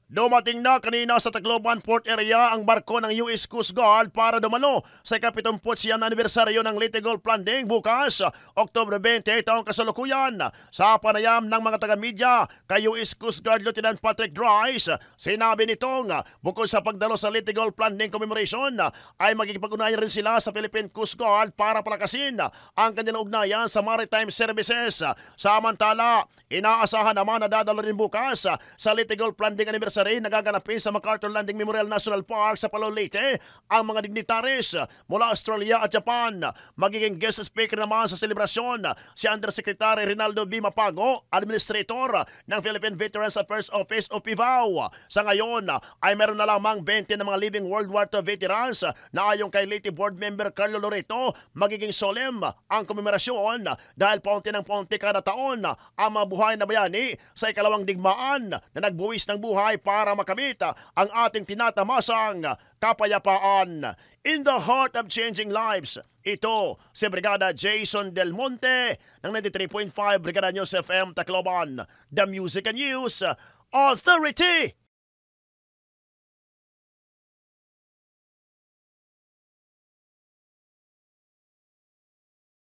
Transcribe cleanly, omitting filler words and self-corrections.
Dumating na kanina sa Tacloban Port Area ang barko ng US Coast Guard para dumalo sa ika-70 anibersaryo ng Leyte Gold Landing bukas, Oktubre 20, taong kasalukuyan. Sa panayam ng mga taga-media kay US Coast Guard Lieutenant Patrick Dries, sinabi nitong bukod sa pagdalo sa Leyte Gold Landing Commemoration ay magkikipag-ugnayan rin sila sa Philippine Coast Guard para palakasin ang kanilang ugnayan sa maritime services. Samantala, inaasahan naman na dadalo rin bukas sa Leyte Gold Landing Anniversary nagaganapin sa MacArthur Landing Memorial National Park sa Palau, Leyte ang mga dignitaries mula Australia at Japan. Magiging guest speaker naman sa selebrasyon si Undersecretary Rinaldo B. Mapago, Administrator ng Philippine Veterans Affairs Office o PVAO. Sa ngayon ay meron na lamang 20 na mga living World War II veterans na ayon kay Leyte Board Member Carlo Loreto, magiging solemn ang komemerasyon dahil paunti ng paunti kada taon ang mga buhay na bayani sa ikalawang digmaan na nagbuwis ng buhay para makamit ang ating tinatamasang kapayapaan. In the heart of changing lives, ito si Brigada Jason Del Monte ng 93.5 Brigada News FM Tacloban, The Music and News Authority.